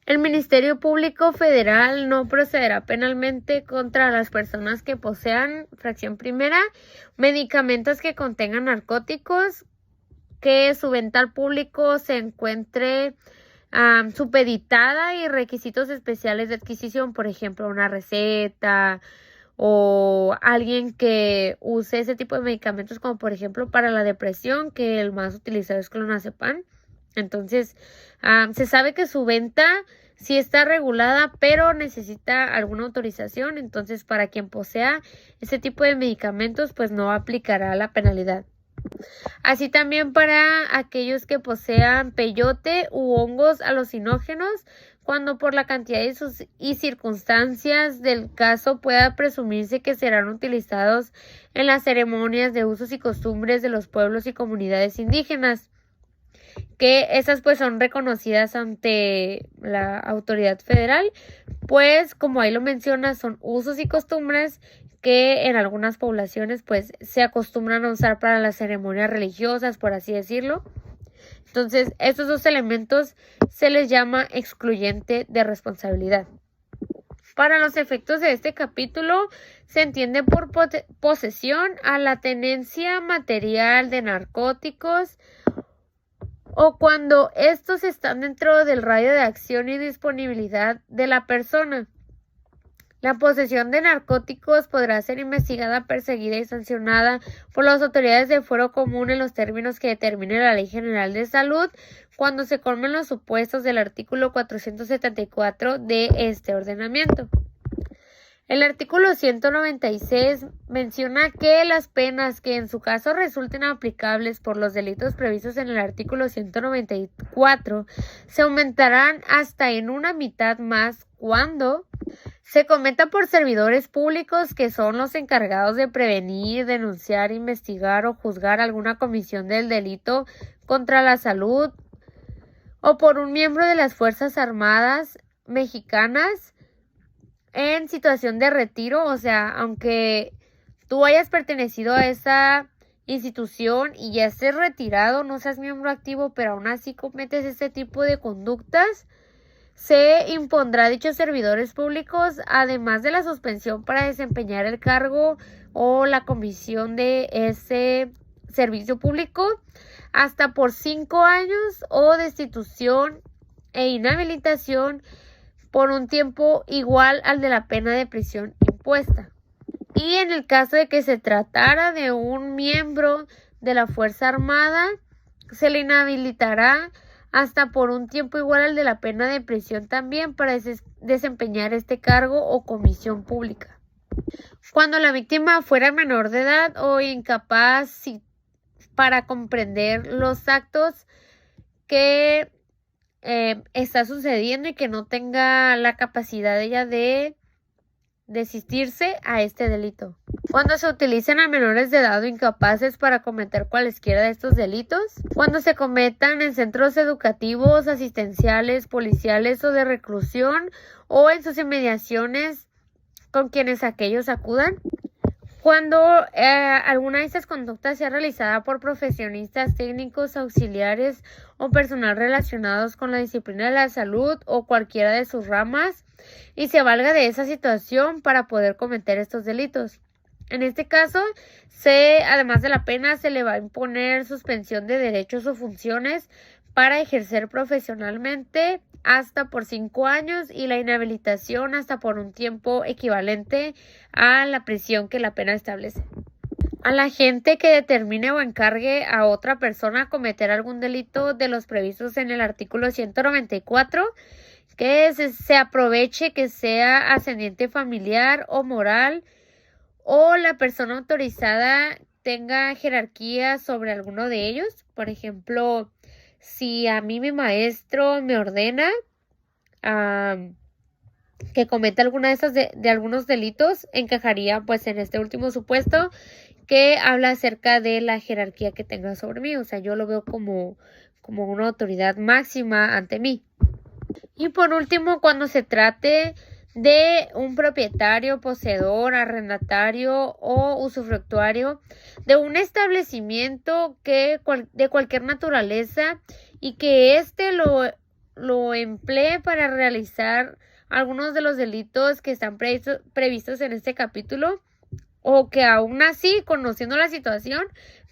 El Ministerio Público Federal no procederá penalmente contra las personas que posean, fracción primera, medicamentos que contengan narcóticos, que su venta al público se encuentre supeditada y requisitos especiales de adquisición, por ejemplo, una receta o alguien que use ese tipo de medicamentos, como por ejemplo para la depresión, que el más utilizado es clonazepam. Entonces, se sabe que su venta sí está regulada, pero necesita alguna autorización. Entonces, para quien posea ese tipo de medicamentos, pues no aplicará la penalidad. Así también para aquellos que posean peyote u hongos alucinógenos, cuando por la cantidad y circunstancias del caso pueda presumirse que serán utilizados en las ceremonias de usos y costumbres de los pueblos y comunidades indígenas, que esas pues son reconocidas ante la autoridad federal, pues como ahí lo menciona, son usos y costumbres que en algunas poblaciones pues se acostumbran a usar para las ceremonias religiosas, por así decirlo. Entonces, estos dos elementos se les llama excluyente de responsabilidad. Para los efectos de este capítulo, se entiende por posesión a la tenencia material de narcóticos o cuando estos están dentro del radio de acción y disponibilidad de la persona. La posesión de narcóticos podrá ser investigada, perseguida y sancionada por las autoridades de fuero común en los términos que determine la Ley General de Salud cuando se colmen los supuestos del artículo 474 de este ordenamiento. El artículo 196 menciona que las penas que en su caso resulten aplicables por los delitos previstos en el artículo 194 se aumentarán hasta en una mitad más cuando se cometa por servidores públicos que son los encargados de prevenir, denunciar, investigar o juzgar alguna comisión del delito contra la salud, o por un miembro de las Fuerzas Armadas mexicanas en situación de retiro. O sea, aunque tú hayas pertenecido a esa institución y ya estés retirado, no seas miembro activo, pero aún así cometes este tipo de conductas, se impondrá a dichos servidores públicos, además de la suspensión para desempeñar el cargo o la comisión de ese servicio público, hasta por 5 años o destitución e inhabilitación por un tiempo igual al de la pena de prisión impuesta. Y en el caso de que se tratara de un miembro de la Fuerza Armada, se le inhabilitará hasta por un tiempo igual al de la pena de prisión también para desempeñar este cargo o comisión pública. Cuando la víctima fuera menor de edad o incapaz para comprender los actos que está sucediendo y que no tenga la capacidad ella de desistirse a este delito. Cuando se utilicen a menores de edad o incapaces para cometer cualesquiera de estos delitos, cuando se cometan en centros educativos, asistenciales, policiales o de reclusión o en sus inmediaciones con quienes aquellos acudan, cuando alguna de estas conductas sea realizada por profesionistas, técnicos, auxiliares o personal relacionados con la disciplina de la salud o cualquiera de sus ramas y se valga de esa situación para poder cometer estos delitos. En este caso, además de la pena, se le va a imponer suspensión de derechos o funciones para ejercer profesionalmente hasta por 5 años y la inhabilitación hasta por un tiempo equivalente a la prisión que la pena establece. A la gente que determine o encargue a otra persona cometer algún delito de los previstos en el artículo 194, que se aproveche que sea ascendiente familiar o moral o la persona autorizada tenga jerarquía sobre alguno de ellos. Por ejemplo, si a mí mi maestro me ordena que cometa alguna de esas de algunos delitos, encajaría pues en este último supuesto que habla acerca de la jerarquía que tenga sobre mí. O sea, yo lo veo como una autoridad máxima ante mí. Y por último, cuando se trate de un propietario, poseedor, arrendatario o usufructuario de un establecimiento de cualquier naturaleza y que éste lo lo emplee para realizar algunos de los delitos que están previstos en este capítulo, o que aún así, conociendo la situación,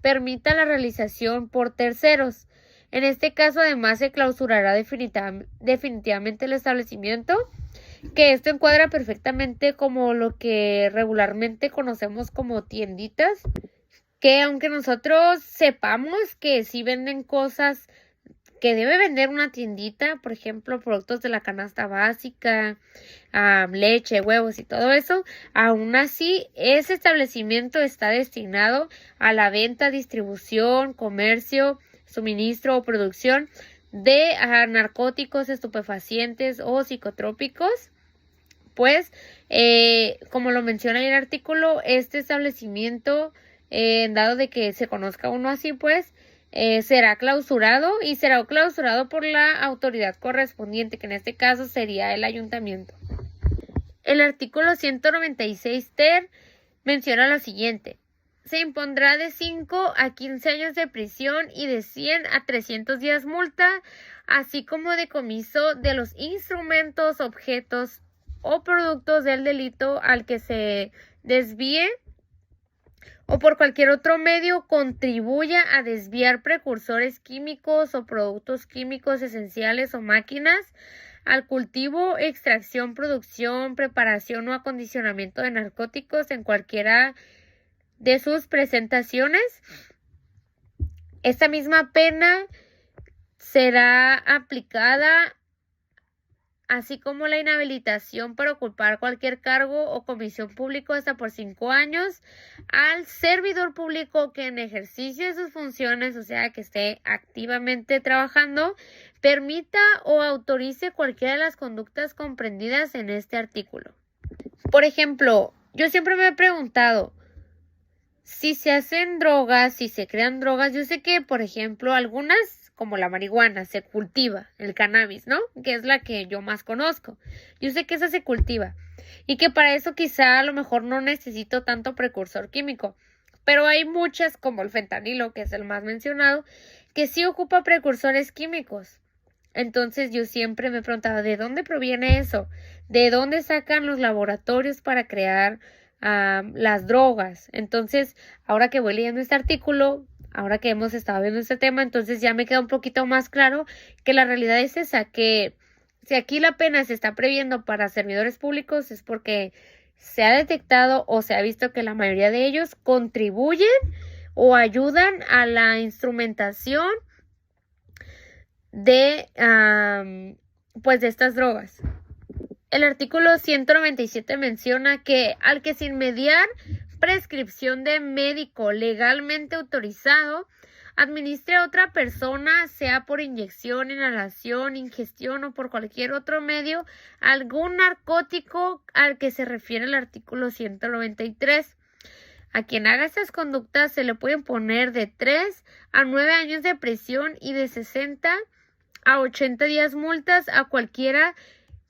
permita la realización por terceros. En este caso, además, se clausurará definitivamente el establecimiento, que esto encuadra perfectamente como lo que regularmente conocemos como tienditas, que aunque nosotros sepamos que sí venden cosas que debe vender una tiendita, por ejemplo, productos de la canasta básica, leche, huevos y todo eso, aún así, ese establecimiento está destinado a la venta, distribución, comercio, suministro o producción de narcóticos, estupefacientes o psicotrópicos. Pues, como lo menciona en el artículo, este establecimiento, dado de que se conozca uno así, pues, será clausurado por la autoridad correspondiente, que en este caso sería el ayuntamiento. El artículo 196 ter menciona lo siguiente: se impondrá de 5 a 15 años de prisión y de 100 a 300 días multa, así como decomiso de los instrumentos, objetos o productos del delito al que se desvíe o por cualquier otro medio contribuya a desviar precursores químicos o productos químicos esenciales o máquinas al cultivo, extracción, producción, preparación o acondicionamiento de narcóticos en cualquiera de sus presentaciones. Esta misma pena será aplicada, así como la inhabilitación para ocupar cualquier cargo o comisión público hasta por 5 años al servidor público que en ejercicio de sus funciones, o sea, que esté activamente trabajando, permita o autorice cualquiera de las conductas comprendidas en este artículo. Por ejemplo, yo siempre me he preguntado, si se hacen drogas, si se crean drogas, yo sé que, por ejemplo, algunas, como la marihuana, se cultiva, el cannabis, ¿no? Que es la que yo más conozco. Yo sé que esa se cultiva y que para eso quizá a lo mejor no necesito tanto precursor químico. Pero hay muchas, como el fentanilo, que es el más mencionado, que sí ocupa precursores químicos. Entonces yo siempre me preguntaba, ¿de dónde proviene eso? ¿De dónde sacan los laboratorios para crear las drogas? Entonces, ahora que voy leyendo este artículo, ahora que hemos estado viendo este tema, entonces ya me queda un poquito más claro que la realidad es esa, que si aquí la pena se está previendo para servidores públicos es porque se ha detectado o se ha visto que la mayoría de ellos contribuyen o ayudan a la instrumentación de estas drogas. El artículo 197 menciona que al que sin mediar prescripción de médico legalmente autorizado administre a otra persona, sea por inyección, inhalación, ingestión o por cualquier otro medio, algún narcótico al que se refiere el artículo 193. A quien haga estas conductas se le pueden poner de 3 a 9 años de prisión y de 60 a 80 días multas a cualquiera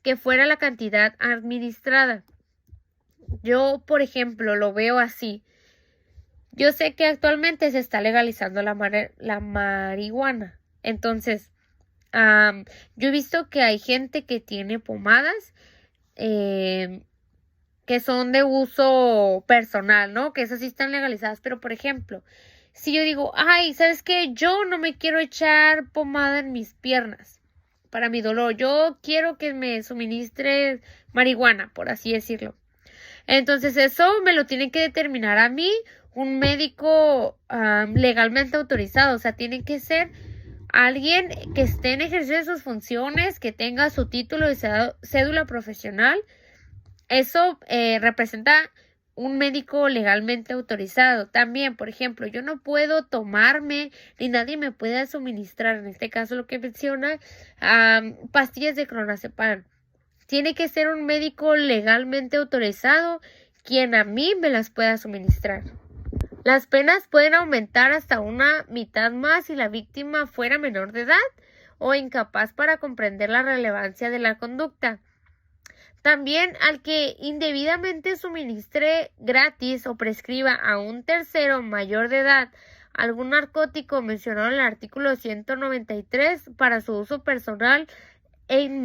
que fuera la cantidad administrada. Yo, por ejemplo, lo veo así. Yo sé que actualmente se está legalizando la marihuana. Entonces, yo he visto que hay gente que tiene pomadas que son de uso personal, ¿no? Que esas sí están legalizadas. Pero, por ejemplo, si yo digo, ay, ¿sabes qué? Yo no me quiero echar pomada en mis piernas para mi dolor. Yo quiero que me suministre marihuana, por así decirlo. Entonces eso me lo tiene que determinar a mí un médico legalmente autorizado. O sea, tiene que ser alguien que esté en ejercicio de sus funciones, que tenga su título de cédula profesional. Eso representa un médico legalmente autorizado. También, por ejemplo, yo no puedo tomarme, ni nadie me puede suministrar, en este caso lo que menciona, pastillas de clonazepam. Tiene que ser un médico legalmente autorizado quien a mí me las pueda suministrar. Las penas pueden aumentar hasta una mitad más si la víctima fuera menor de edad o incapaz para comprender la relevancia de la conducta. También al que indebidamente suministre gratis o prescriba a un tercero mayor de edad algún narcótico mencionado en el artículo 193 para su uso personal e inmediata.